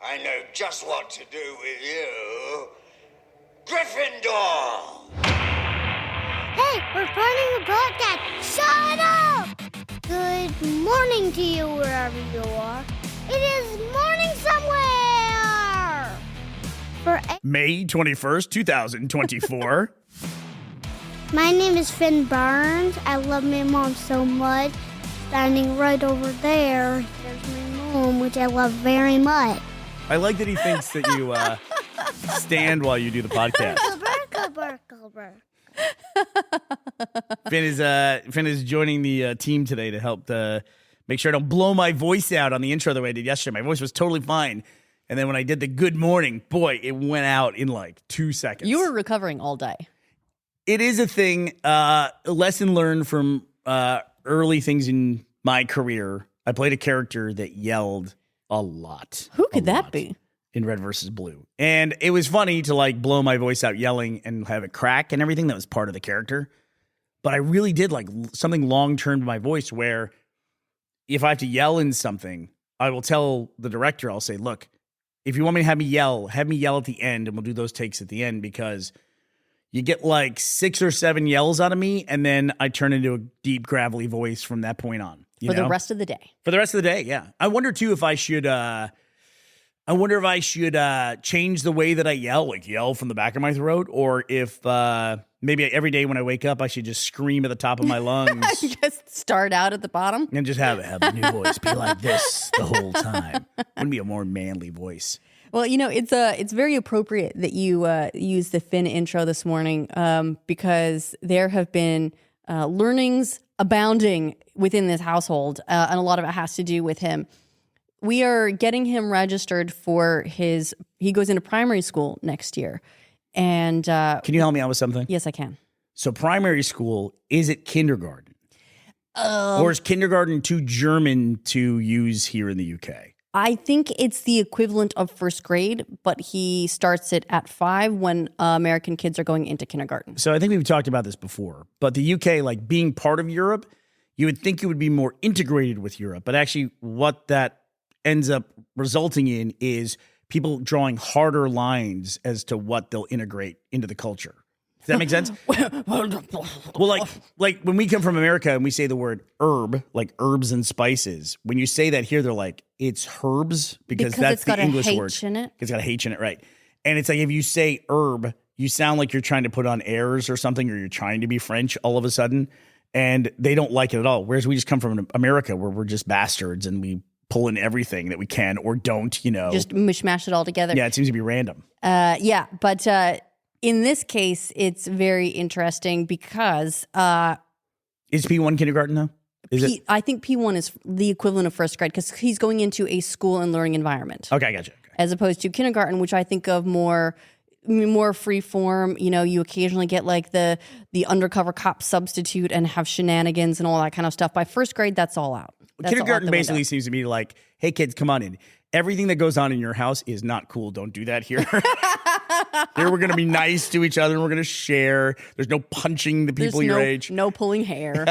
I know just what to do with you. Gryffindor! Hey, we're starting a podcast. Shut up! Good morning to you wherever you are. It is morning somewhere! May 21st, 2024. My name is Finn Burns. I love my mom so much. Standing right over there, there's my mom, which I love very much. I like that he thinks that you stand while you do the podcast. Finn is joining the team today to help make sure I don't blow my voice out on the intro the way I did yesterday. My voice was totally fine. And then when I did the good morning, boy, it went out in like 2 seconds. You were recovering all day. It is a thing, a lesson learned from early things in my career. I played a character that yelled a lot. Who could that be? In Red vs. Blue. And it was funny to like blow my voice out yelling and have it crack and everything. That was part of the character. But I really did like something long-term to my voice where if I have to yell in something, I will tell the director, I'll say, look, if you want me to have me yell at the end and we'll do those takes at the end because you get like 6 or 7 yells out of me and then I turn into a deep, gravelly voice from that point on. For the rest of the day. For the rest of the day, yeah. I wonder too if I should change the way that I yell, like yell from the back of my throat, or if maybe every day when I wake up, I should just scream at the top of my lungs. Just start out at the bottom? And just have a new voice. Be like this the whole time. Wouldn't be a more manly voice. Well, you know, it's very appropriate that you use the Finn intro this morning because there have been learnings abounding within this household, and a lot of it has to do with him. We are getting him registered for he goes into primary school next year. And can you help me out with something? Yes, I can. So primary school, is it kindergarten? Or is kindergarten too German to use here in the UK? I think it's the equivalent of first grade, but he starts it at 5 when American kids are going into kindergarten. So I think we've talked about this before, but the UK, like being part of Europe, you would think it would be more integrated with Europe. But actually what that ends up resulting in is people drawing harder lines as to what they'll integrate into the culture. Does that make sense? Well, like when we come from America and we say the word herb, like herbs and spices, when you say that here, they're like, it's herbs because that's the English word. It's got a H in it. It's got a H in it, right? And it's like if you say herb, you sound like you're trying to put on airs or something, or you're trying to be French all of a sudden, and they don't like it at all. Whereas we just come from America where we're just bastards and we pull in everything that we can or don't, you know. Just mishmash it all together. Yeah, it seems to be random. Yeah, but in this case, it's very interesting because is P1 kindergarten though? I think P1 is the equivalent of first grade because he's going into a school and learning environment. Okay, I gotcha. Okay. As opposed to kindergarten, which I think of more free form. You know, you occasionally get like the undercover cop substitute and have shenanigans and all that kind of stuff. By first grade, that's all out. Kindergarten basically seems to be like, hey kids, come on in. Everything that goes on in your house is not cool. Don't do that here. Here we're going to be nice to each other and we're going to share. There's no punching the people your age. No pulling hair.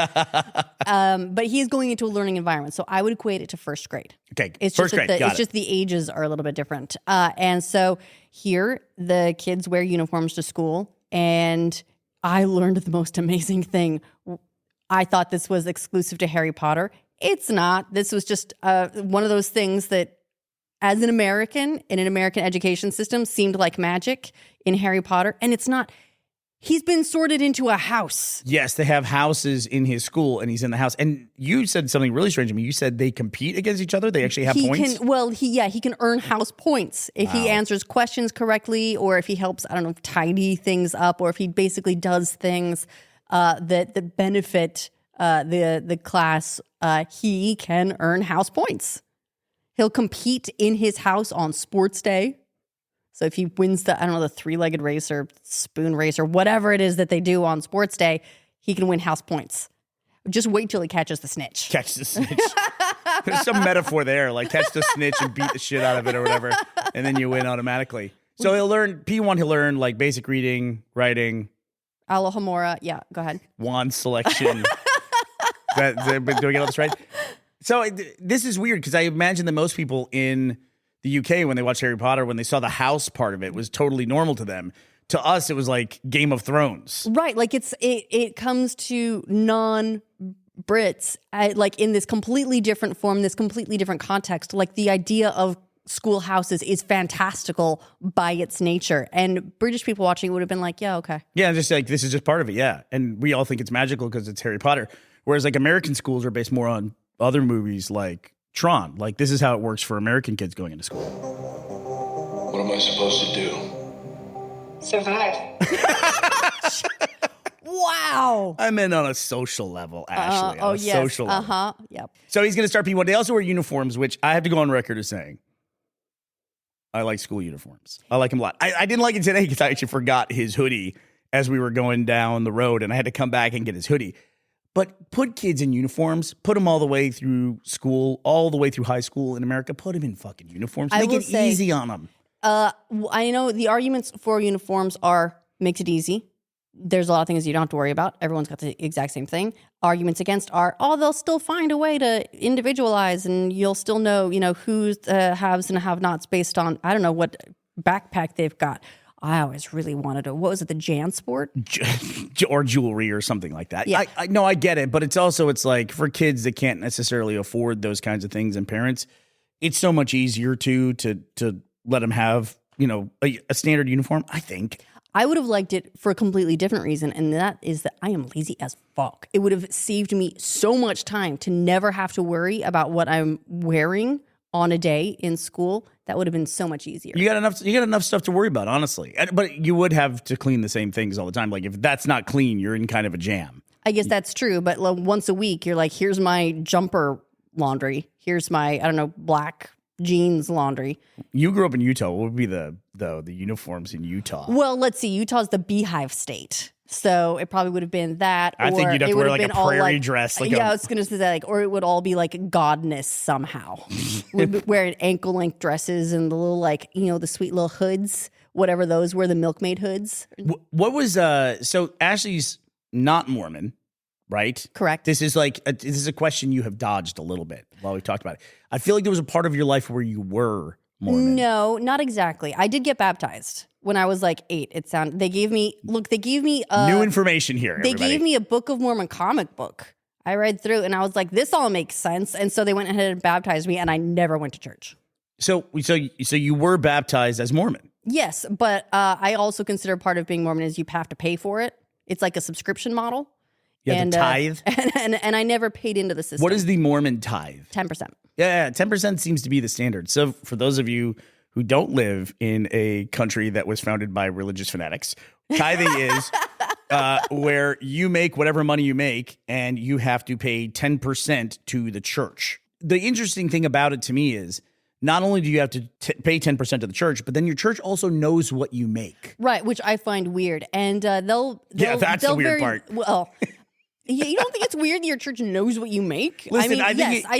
But he's going into a learning environment. So I would equate it to first grade. Okay, it's first grade. It's just the ages are a little bit different. And so here the kids wear uniforms to school. And I learned the most amazing thing. I thought this was exclusive to Harry Potter. It's not. This was just one of those things that as an American in an American education system seemed like magic in Harry Potter. And it's not. He's been sorted into a house. Yes, they have houses in his school and he's in the house. And you said something really strange to me. You said they compete against each other? They actually have points? He can earn house points if he answers questions correctly or if he helps, tidy things up or if he basically does things that benefit the class. He can earn house points. He'll compete in his house on sports day. So if he wins the three-legged race or spoon race or whatever it is that they do on sports day, he can win house points. Just wait till he catches the snitch. Catch the snitch. There's some metaphor there, like catch the snitch and beat the shit out of it or whatever, and then you win automatically. So he'll learn, P1, he'll learn like basic reading, writing. Alohomora. Yeah, go ahead. Wand selection. Do I get all this right? So this is weird because I imagine that most people in the UK, when they watched Harry Potter, when they saw the house part of it, was totally normal to them. To us, it was like Game of Thrones. Right. Like it comes to non-Brits like in this completely different form, this completely different context. Like the idea of schoolhouses is fantastical by its nature. And British people watching would have been like, yeah, okay. Yeah, just like, this is just part of it, yeah. And we all think it's magical because it's Harry Potter. Whereas like American schools are based more on other movies like Tron. Like this is how it works for American kids going into school. What am I supposed to do? Survive. Wow. I meant on a social level, Ashley. On a yes. social level. Yep. So he's going to start P1. They also wear uniforms, which I have to go on record as saying I like school uniforms. I like them a lot. I didn't like it today because I actually forgot his hoodie as we were going down the road, and I had to come back and get his hoodie. But put kids in uniforms, put them all the way through school, all the way through high school in America. Put them in fucking uniforms. Make it easy on them. I know the arguments for uniforms are makes it easy. There's a lot of things you don't have to worry about. Everyone's got the exact same thing. Arguments against are, they'll still find a way to individualize, and you'll still know, who's haves and have-nots based on, I don't know what backpack they've got. I always really wanted what was it, the JanSport? Or jewelry or something like that. Yeah. I get it, but it's like for kids that can't necessarily afford those kinds of things and parents, it's so much easier to let them have, a standard uniform, I think. I would have liked it for a completely different reason, and that is that I am lazy as fuck. It would have saved me so much time to never have to worry about what I'm wearing on a day in school. That would have been so much easier. You got enough stuff to worry about, honestly. But you would have to clean the same things all the time. Like if that's not clean, you're in kind of a jam. I guess that's true, but once a week, you're like, here's my jumper laundry. Here's my, black jeans laundry. You grew up in Utah. What would be the uniforms in Utah? Well, let's see. Utah's the beehive state. So it probably would have been that. I think you'd have to wear like a prairie dress. I was going to say that, or it would all be like godness somehow. We'd wear ankle length dresses and the little the sweet little hoods, whatever those were, the milkmaid hoods. What was so Ashley's not Mormon, right? Correct. This is a question you have dodged a little bit while we talked about it. I feel like there was a part of your life where you were Mormon. No, not exactly. I did get baptized when I was like 8. They gave me new information here. They gave me a Book of Mormon comic book. I read through and I was like, this all makes sense. And so they went ahead and baptized me, and I never went to church. So you were baptized as Mormon. Yes, but I also consider part of being Mormon is you have to pay for it. It's like a subscription model. You have to tithe? And I never paid into the system. What is the Mormon tithe? 10%. Yeah, 10% seems to be the standard. So for those of you who don't live in a country that was founded by religious fanatics, tithing is where you make whatever money you make and you have to pay 10% to the church. The interesting thing about it to me is not only do you have to pay 10% to the church, but then your church also knows what you make. Right, which I find weird. And that's the weird part. Well, you don't think it's weird that your church knows what you make? Listen, I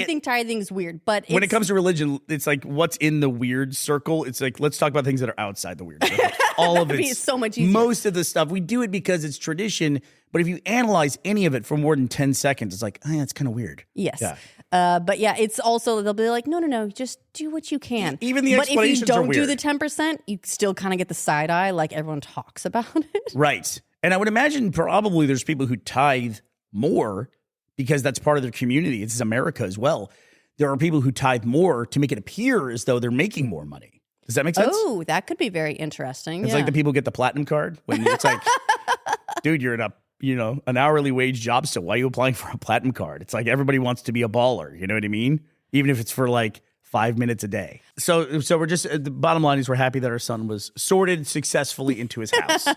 think tithing's weird, but when it comes to religion, it's like what's in the weird circle. It's like, let's talk about things that are outside the weird circle. All of it's so much easier. Most of the stuff, we do it because it's tradition, but if you analyze any of it for more than 10 seconds, it's like, it's kind of weird. Yes. Yeah. But yeah, it's also, they'll be like, no, just do what you can. Even the explanations are weird. But if you don't do the 10%, you still kind of get the side eye, like everyone talks about it. Right. And I would imagine probably there's people who tithe more because that's part of their community. It's America as well. There are people who tithe more to make it appear as though they're making more money. Does that make sense? Oh, that could be very interesting. It's like the people get the platinum card when it's like, dude, you're in an hourly wage job still. Why are you applying for a platinum card? It's like everybody wants to be a baller. You know what I mean? Even if it's for like 5 minutes a day. So we're just, the bottom line is we're happy that our son was sorted successfully into his house.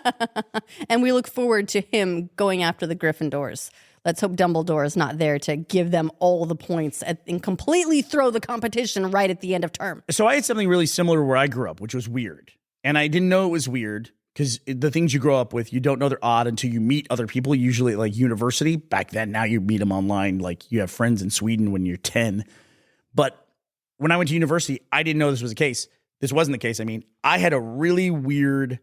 And we look forward to him going after the Gryffindors. Let's hope Dumbledore is not there to give them all the points and completely throw the competition right at the end of term. So I had something really similar where I grew up, which was weird. And I didn't know it was weird because the things you grow up with, you don't know they're odd until you meet other people, usually at like university. Back then, now you meet them online. Like you have friends in Sweden when you're 10. But when I went to university, I didn't know this was the case. This wasn't the case. I mean, I had a really weird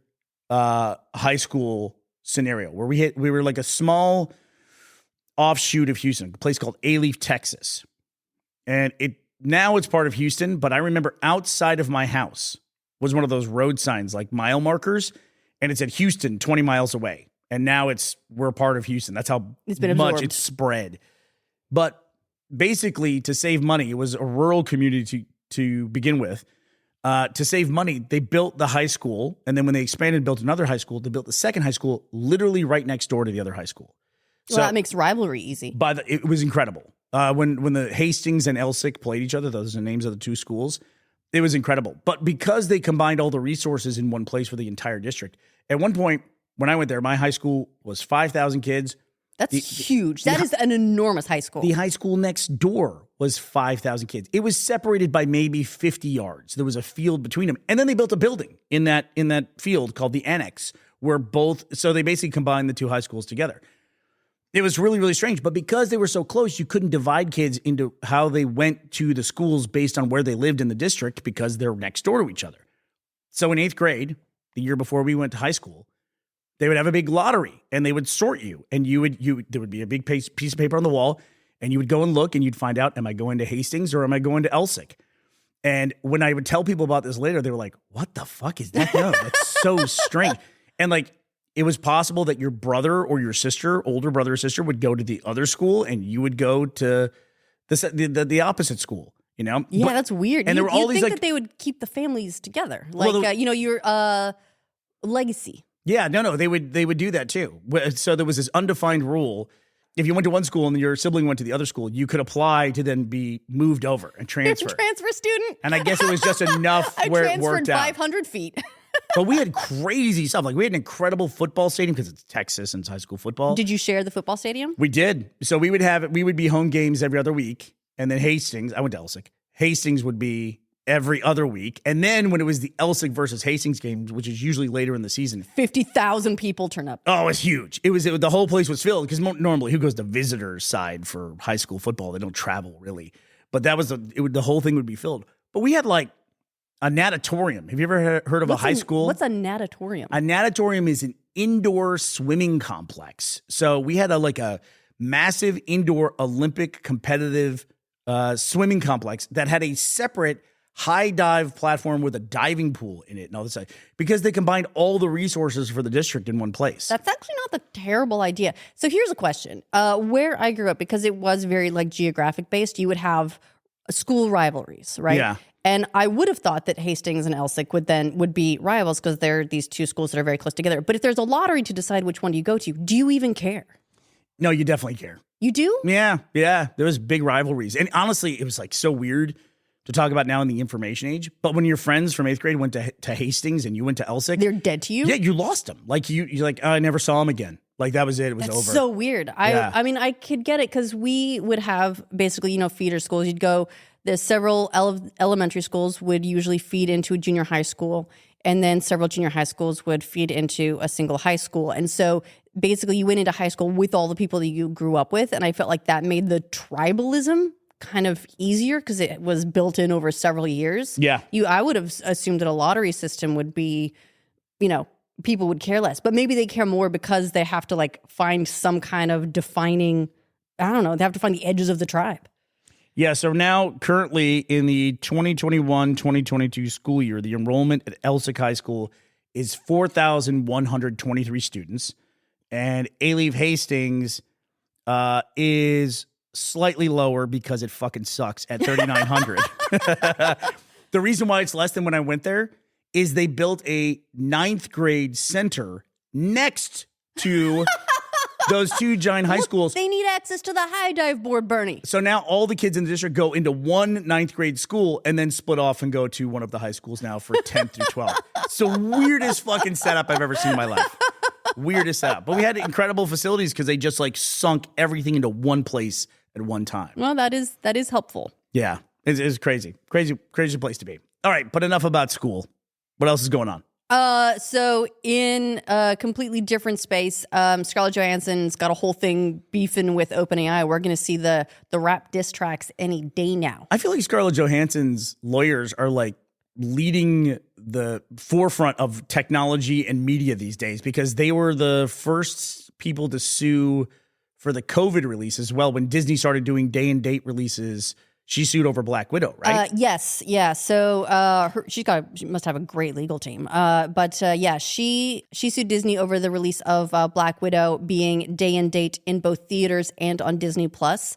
high school scenario where we were like a small offshoot of Houston, a place called Alief, Texas. And now it's part of Houston, but I remember outside of my house was one of those road signs, like mile markers, and it said Houston 20 miles away. And now we're part of Houston. That's how It's been much absorbed. it's spread. But basically, to save money, it was a rural community to begin with. To save money, they built the high school, and then when they expanded and built another high school, they built the second high school literally right next door to the other high school. Well, that makes rivalry easy. It was incredible. When the Hastings and Elsick played each other, those are the names of the two schools, it was incredible. But because they combined all the resources in one place for the entire district, at one point when I went there, my high school was 5,000 kids. That's huge. That is an enormous high school. The high school next door was 5,000 kids. It was separated by maybe 50 yards. There was a field between them. And then they built a building in that field called the Annex, where so they basically combined the two high schools together. It was really, really strange. But because they were so close, you couldn't divide kids into how they went to the schools based on where they lived in the district because they're next door to each other. So in 8th grade, the year before we went to high school, they would have a big lottery and they would sort you. And there would be a big piece of paper on the wall and you would go and look and you'd find out, am I going to Hastings or am I going to Elsick? And when I would tell people about this later, they were like, what the fuck is that? No, that's so strange. And like, it was possible that your brother or your sister, older brother or sister, would go to the other school and you would go to the opposite school, you know? Yeah, that's weird. And there were all these think that they would keep the families together. Like, your legacy. Yeah, no, they would do that too. So there was this undefined rule. If you went to one school and your sibling went to the other school, you could apply to then be moved over and transfer. Transfer student. And I guess it was just enough where it worked out. I transferred 500 feet. But we had crazy stuff. Like we had an incredible football stadium because it's Texas and it's high school football. Did you share the football stadium? We did. So we would be home games every other week. And then Hastings, I went to Elsick. Hastings would be every other week. And then when it was the Elsick versus Hastings game, which is usually later in the season, 50,000 people turn up. Oh, it's huge. The whole place was filled because normally who goes to visitors side for high school football? They don't travel really. But that was the whole thing would be filled. But we had like a natatorium. Have you ever heard of a high school? What's a natatorium? A natatorium is an indoor swimming complex. So we had a massive indoor Olympic competitive swimming complex that had a separate high dive platform with a diving pool in it and all this stuff because they combined all the resources for the district in one place. That's actually not the terrible idea. So here's a question. Where I grew up, because it was very like geographic based, you would have school rivalries, right? Yeah. And I would have thought that Hastings and Elsick would be rivals because they're these two schools that are very close together. But if there's a lottery to decide which one do you go to, do you even care? No, you definitely care. You do? Yeah. There was big rivalries. And honestly, it was like so weird to talk about now in the information age. But when your friends from 8th grade went to Hastings and you went to Elsick. They're dead to you? Yeah, you lost them. Like you're like, oh, I never saw them again. Like that was it. It was That's over. so weird. I mean, I could get it because we would have basically, feeder schools. You'd go, there's several elementary schools would usually feed into a junior high school. And then several junior high schools would feed into a single high school. And so basically you went into high school with all the people that you grew up with. And I felt like that made the tribalism kind of easier because it was built in over several years. Yeah. I would have assumed that a lottery system would be, people would care less. But maybe they care more because they have to like find some kind of defining, I don't know, they have to find the edges of the tribe. Yeah, so now currently in the 2021-2022 school year, the enrollment at Elsick High School is 4,123 students, and Alieve Hastings is slightly lower because it fucking sucks at 3,900. The reason why it's less than when I went there is they built a 9th grade center next to those two giant high schools. They need access to the high dive board, Bernie. So now all the kids in the district go into one 9th grade school and then split off and go to one of the high schools now for 10th through 12th. So weirdest fucking setup I've ever seen in my life. Weirdest setup. But we had incredible facilities because they just like sunk everything into one place at one time. Well, that is helpful. Yeah, it's crazy. Crazy place to be. All right, but enough about school. What else is going on? So in a completely different space, Scarlett Johansson's got a whole thing beefing with OpenAI. We're going to see the rap diss tracks any day now. I feel like Scarlett Johansson's lawyers are like leading the forefront of technology and media these days because they were the first people to sue for the COVID release as well when Disney started doing day and date releases she sued over Black Widow, right? Yes, yeah. So she must have a great legal team. But she sued Disney over the release of Black Widow being day and date in both theaters and on Disney Plus.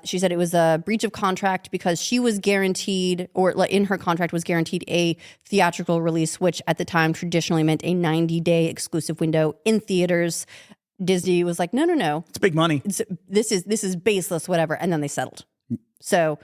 She said it was a breach of contract because she was guaranteed, or in her contract was guaranteed, a theatrical release, which at the time traditionally meant a 90-day exclusive window in theaters. Disney was like, no. It's big money. This is baseless, whatever. And then they settled. So,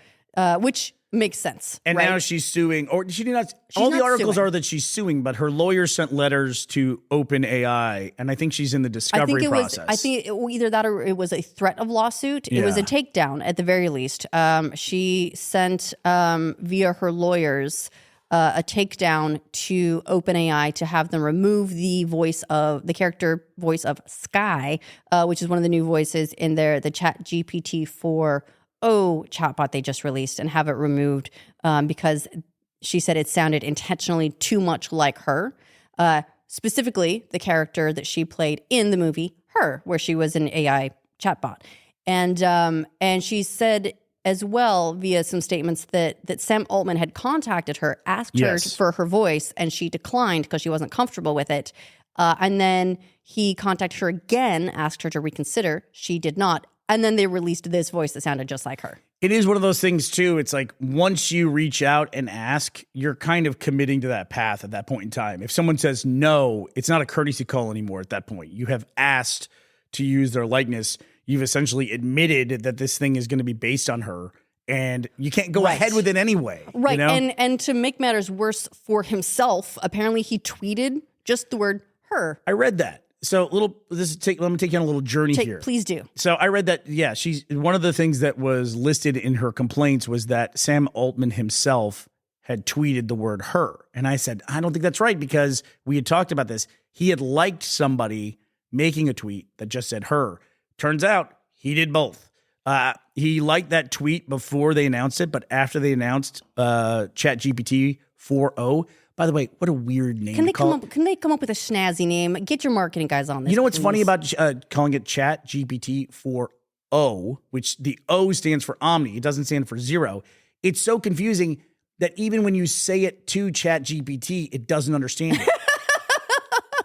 which makes sense. And right? now she's suing, or she did not. All the articles are that she's suing, but her lawyer sent letters to OpenAI, and I think she's in the discovery process. I think either that or it was a threat of lawsuit. It was a takedown at the very least. She sent via her lawyers a takedown to OpenAI to have them remove the character voice of Sky, which is one of the new voices in the Chat GPT 4 chatbot they just released, and have it removed because she said it sounded intentionally too much like her, specifically the character that she played in the movie Her, where she was an AI chatbot. And she said as well via some statements that Sam Altman had contacted her, asked her for her voice, and she declined because she wasn't comfortable with it. And then he contacted her again, asked her to reconsider. She did not. And then they released this voice that sounded just like her. It is one of those things, too. It's like once you reach out and ask, you're kind of committing to that path at that point in time. If someone says no, it's not a courtesy call anymore at that point. You have asked to use their likeness. You've essentially admitted that this thing is going to be based on her, and you can't go ahead with it anyway. Right. You know? And to make matters worse for himself, apparently he tweeted just the word her. I read that. So let me take you on a little journey here. Please do. So I read that, she's one of the things that was listed in her complaints was that Sam Altman himself had tweeted the word her. And I said, I don't think that's right, because we had talked about this. He had liked somebody making a tweet that just said her. Turns out he did both. He liked that tweet before they announced it, but after they announced ChatGPT 4.0, by the way, what a weird name. Can they come up with a snazzy name? Get your marketing guys on this. You know what's please. funny about calling it ChatGPT 4.0, which the O stands for Omni. It doesn't stand for zero. It's so confusing that even when you say it to ChatGPT, it doesn't understand it.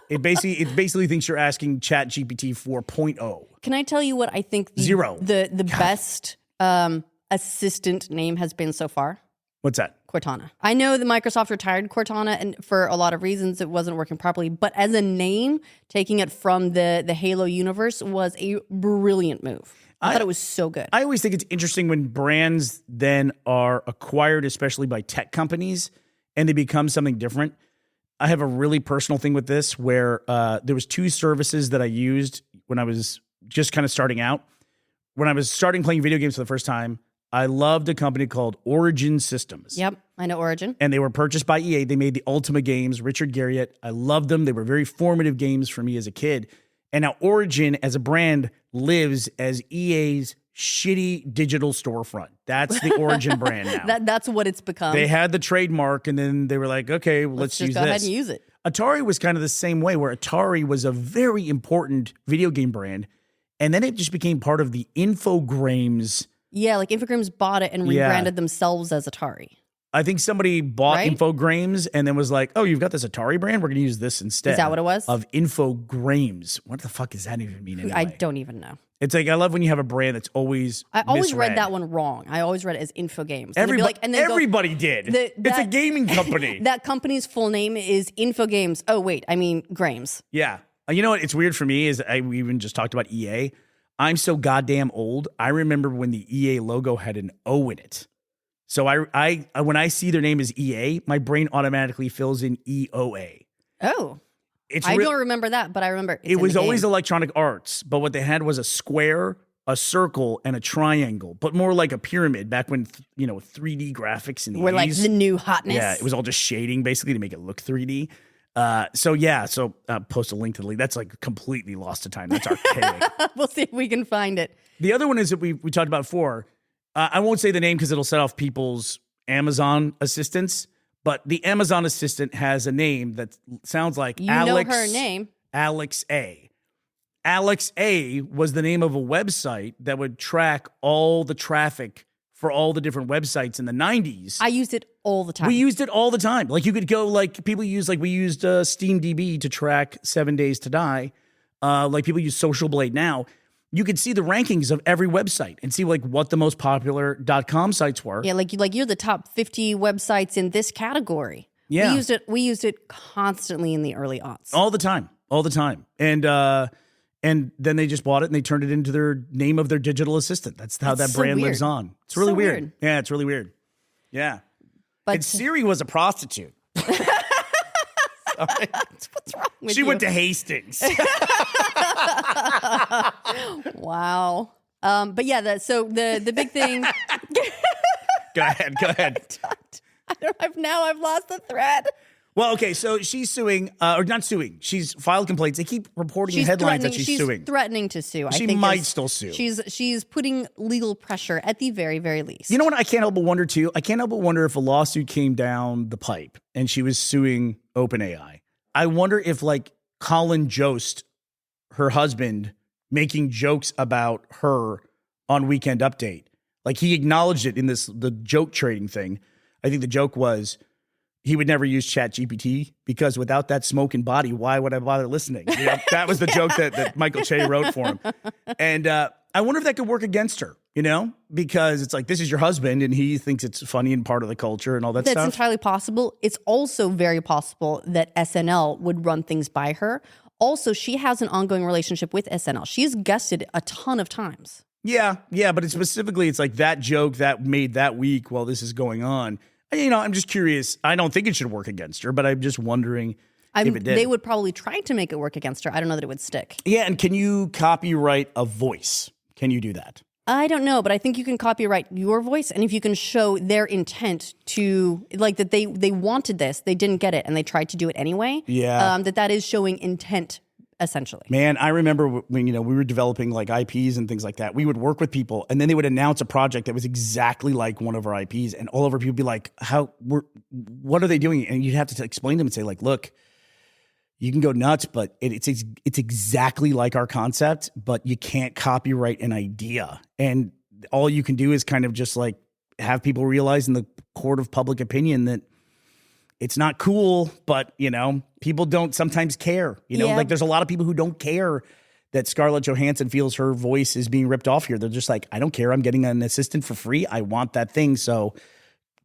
It basically thinks you're asking ChatGPT 4.0. Can I tell you what I think the best assistant name has been so far? What's that? Cortana. I know that Microsoft retired Cortana, and for a lot of reasons it wasn't working properly, but as a name, taking it from the Halo universe was a brilliant move. I thought it was so good. I always think it's interesting when brands then are acquired, especially by tech companies, and they become something different. I have a really personal thing with this where there was two services that I used when I was just kind of starting out. When I was starting playing video games for the first time, I loved a company called Origin Systems. Yep, I know Origin. And they were purchased by EA. They made the Ultima games, Richard Garriott. I loved them. They were very formative games for me as a kid. And now Origin as a brand lives as EA's shitty digital storefront. That's the Origin brand now. That's what it's become. They had the trademark, and then they were like, okay, let's use just go ahead and use it. Atari was kind of the same way, where Atari was a very important video game brand, and then it just became part of the Infogrames. Yeah, like Infogrames bought it and rebranded themselves as Atari. I think somebody bought Infogrames and then was like, oh, you've got this Atari brand? We're going to use this instead. Is that what it was? Of Infogrames. What the fuck does that even mean anyway? I don't even know. It's like, I love when you have a brand that's always I always misread. read that one wrong. I always read it as Infogames. Everybody did. It's a gaming company. That company's full name is Infogames. Oh, wait, I mean Grames. Yeah. You know what? It's weird for me is we even just talked about EA. I'm so goddamn old. I remember when the EA logo had an O in it. So I when I see their name as EA, my brain automatically fills in EOA. Oh. I don't remember that, but I remember it was always Electronic Arts, but what they had was a square, a circle, and a triangle, but more like a pyramid back when 3D graphics in the 80s. Were like the new hotness. Yeah, it was all just shading basically to make it look 3D. So post a link to the link. That's like completely lost to time. That's archaic. We'll see if we can find it. The other one is that we talked about before. I won't say the name because it'll set off people's Amazon assistants. But the Amazon assistant has a name that sounds like Alex. You know her name. Alex A. Alex A was the name of a website that would track all the traffic for all the different websites in the 90s. I used it all the time. We used it all the time. Like you could go, like people use, like we used SteamDB to track 7 Days to Die. Like people use Social Blade now. You could see the rankings of every website and see like what the most popular .com sites were. Yeah, like you're the top 50 websites in this category. Yeah. We used it constantly in the early aughts. All the time. And then they just bought it and they turned it into their name of their digital assistant. That's how that so brand weird. lives on. It's really So weird. weird. Yeah, it's really weird. Yeah. But And Siri was a prostitute. what's wrong with She you? went to Hastings. Wow. But yeah, so the big thing. Go ahead. I've lost the thread. Well, okay, so she's suing, or not suing. She's filed complaints. They keep reporting in headlines that she's suing. Threatening to sue. She I think might still sue. She's putting legal pressure at the very, very least. You know what I can't help but wonder, too? I can't help but wonder if a lawsuit came down the pipe and she was suing OpenAI. I wonder if, like, Colin Jost, her husband, making jokes about her on Weekend Update. Like, he acknowledged it in the joke trading thing. I think the joke was he would never use ChatGPT because without that smoking body, why would I bother listening? You know, that was the joke that Michael Che wrote for him. And I wonder if that could work against her, you know, because it's like, this is your husband and he thinks it's funny and part of the culture and all that That's stuff. entirely possible. It's also very possible that SNL would run things by her. Also, she has an ongoing relationship with SNL. She's guested a ton of times. Yeah, but it's specifically, it's like that joke that made that week while this is going on. You know, I'm just curious. I don't think it should work against her, but I'm just wondering if it did. They would probably try to make it work against her. I don't know that it would stick. Yeah, and can you copyright a voice? Can you do that? I don't know, but I think you can copyright your voice, and if you can show their intent to, like, that they wanted this, they didn't get it, and they tried to do it anyway. Yeah. That is showing intent, essentially. Man, I remember when, you know, we were developing like IPs and things like that. We would work with people and then they would announce a project that was exactly like one of our IPs and all of our people would be like, what are they doing? And you'd have to explain to them and say like, look, you can go nuts, but it's exactly like our concept, but you can't copyright an idea. And all you can do is kind of just like have people realize in the court of public opinion that it's not cool, but, you know, people don't sometimes care. You know, like there's a lot of people who don't care that Scarlett Johansson feels her voice is being ripped off here. They're just like, I don't care. I'm getting an assistant for free. I want that thing. So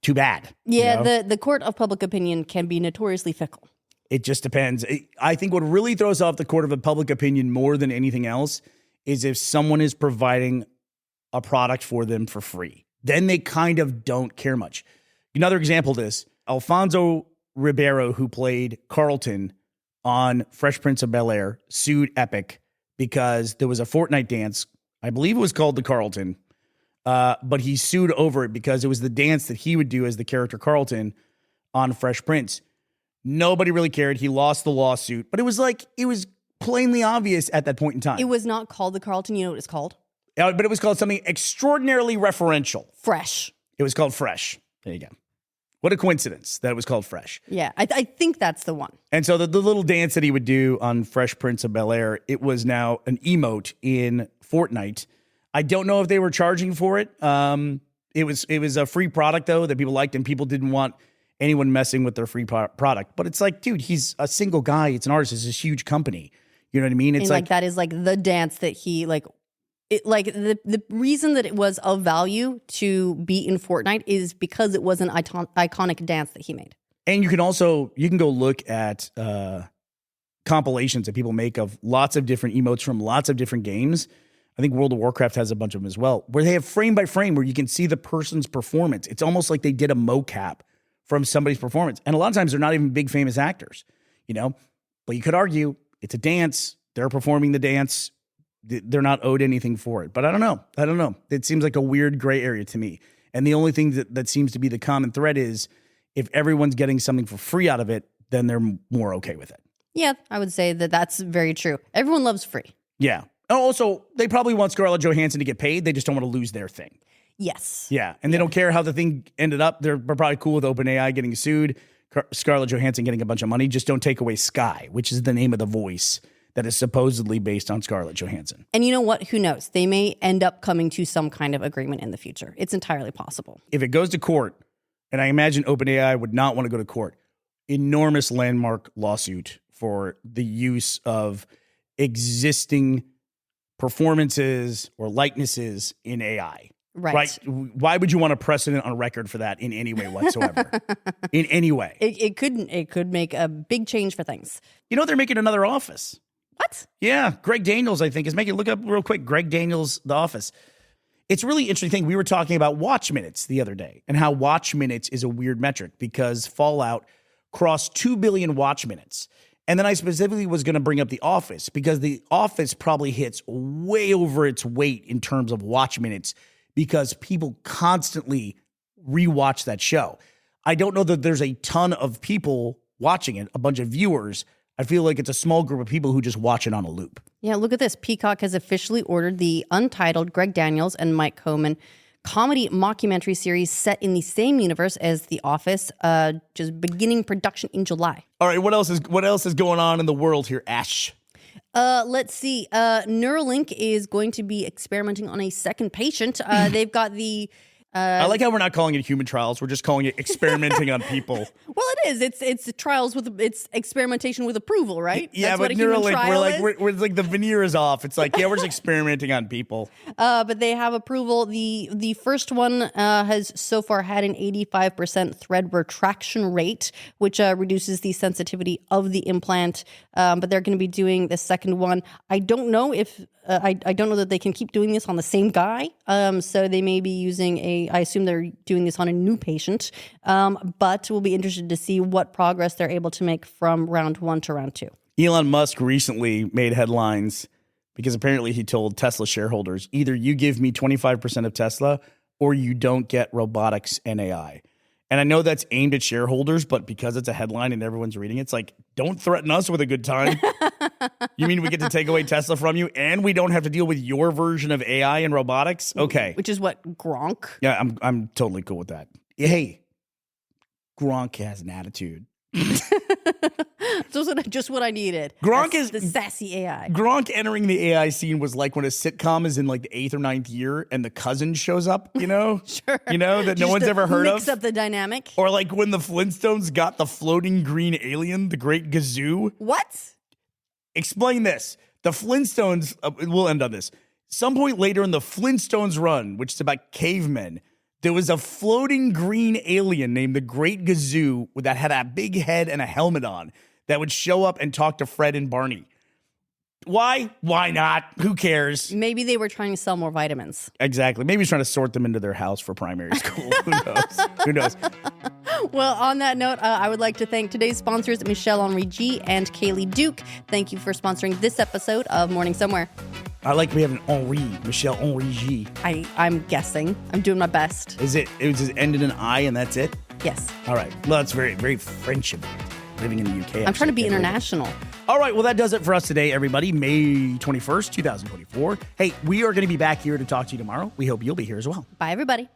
too bad. Yeah, you know? the court of public opinion can be notoriously fickle. It just depends. I think what really throws off the court of public opinion more than anything else is if someone is providing a product for them for free. Then they kind of don't care much. Another example of this, Alfonso Ribeiro, who played Carlton on Fresh Prince of Bel-Air, sued Epic because there was a Fortnite dance. I believe it was called the Carlton, but he sued over it because it was the dance that he would do as the character Carlton on Fresh Prince. Nobody really cared. He lost the lawsuit, but it was plainly obvious at that point in time. It was not called the Carlton. You know what it's called? But it was called something extraordinarily referential. Fresh. It was called Fresh. There you go. What a coincidence that it was called Fresh. Yeah, I think that's the one. And so the little dance that he would do on Fresh Prince of Bel-Air, it was now an emote in Fortnite. I don't know if they were charging for it. It was a free product, though, that people liked, and people didn't want anyone messing with their free product. But it's like, dude, he's a single guy. It's an artist. It's a huge company. You know what I mean? It's like that is like the dance that he like. It, like the reason that it was of value to be in Fortnite is because it was an iconic dance that he made. And you can go look at compilations that people make of lots of different emotes from lots of different games. I think World of Warcraft has a bunch of them as well, where they have frame by frame where you can see the person's performance. It's almost like they did a mocap from somebody's performance. And a lot of times they're not even big famous actors, you know, but you could argue it's a dance. They're performing the dance. They're not owed anything for it. But I don't know. It seems like a weird gray area to me. And the only thing that seems to be the common thread is if everyone's getting something for free out of it, then they're more okay with it. Yeah, I would say that that's very true. Everyone loves free. Yeah. Also, they probably want Scarlett Johansson to get paid. They just don't want to lose their thing. Yes. Yeah. And they don't care how the thing ended up. They're probably cool with OpenAI getting sued, Scarlett Johansson getting a bunch of money. Just don't take away Sky, which is the name of the voice that is supposedly based on Scarlett Johansson. And you know what? Who knows? They may end up coming to some kind of agreement in the future. It's entirely possible. If it goes to court, and I imagine OpenAI would not want to go to court, enormous landmark lawsuit for the use of existing performances or likenesses in AI. Right. Why would you want a precedent on record for that in any way whatsoever? In any way. It could make a big change for things. You know, they're making another Office. What? Yeah. Greg Daniels, I think, is making, look up real quick, Greg Daniels, The Office. It's a really interesting thing. We were talking about watch minutes the other day and how watch minutes is a weird metric because Fallout crossed 2 billion watch minutes. And then I specifically was going to bring up The Office because The Office probably hits way over its weight in terms of watch minutes because people constantly rewatch that show. I don't know that there's a ton of people watching it, a bunch of viewers. I feel like it's a small group of people who just watch it on a loop. Yeah, look at this. Peacock has officially ordered the untitled Greg Daniels and Mike Coman comedy mockumentary series set in the same universe as The Office, just beginning production in July. All right, what else is going on in the world here, Ash? Let's see. Neuralink is going to be experimenting on a second patient. They've got the... I like how we're not calling it human trials. We're just calling it experimenting on people. Well, it is. It's trials with it's experimentation with approval, right? Yeah, That's but what a human Neuralink, trial is. we're like the veneer is off. It's like, yeah, we're just experimenting on people. But they have approval. The first one has so far had an 85% thread retraction rate, which reduces the sensitivity of the implant. But they're going to be doing the second one. I don't know if I don't know that they can keep doing this on the same guy. So they may be using I assume they're doing this on a new patient. But we'll be interested to see what progress they're able to make from round 1 to round 2. Elon Musk recently made headlines because apparently he told Tesla shareholders, either you give me 25% of Tesla or you don't get robotics and AI. And I know that's aimed at shareholders, but because it's a headline and everyone's reading it, it's like, don't threaten us with a good time. You mean we get to take away Tesla from you and we don't have to deal with your version of AI and robotics? Okay. Which is what, Gronk? Yeah, I'm totally cool with that. Hey, Gronk has an attitude. Just what I needed. Gronk That's is the sassy AI. Gronk entering the AI scene was like when a sitcom is in like the 8th or 9th year and the cousin shows up, you know? Sure. You know, that no Just one's to ever heard mix of. up the dynamic. Or like when the Flintstones got the floating green alien, the Great Gazoo. What? Explain this. The Flintstones, we'll end on this. Some point later in the Flintstones run, which is about cavemen, there was a floating green alien named the Great Gazoo that had a big head and a helmet on that would show up and talk to Fred and Barney. Why? Why not? Who cares? Maybe they were trying to sell more vitamins. Exactly. Maybe he's trying to sort them into their house for primary school. Who knows? Who knows? Well, on that note, I would like to thank today's sponsors, Michelle Henri G and Kaylee Duke. Thank you for sponsoring this episode of Morning Somewhere. I like we have an Henri, Michelle Henri G. I'm guessing. I'm doing my best. It was just end in an I and that's it? Yes. All right. Well, that's very, very French of you, living in the UK. I'm trying to be international. All right. Well, that does it for us today, everybody. May 21st, 2024. Hey, we are going to be back here to talk to you tomorrow. We hope you'll be here as well. Bye, everybody.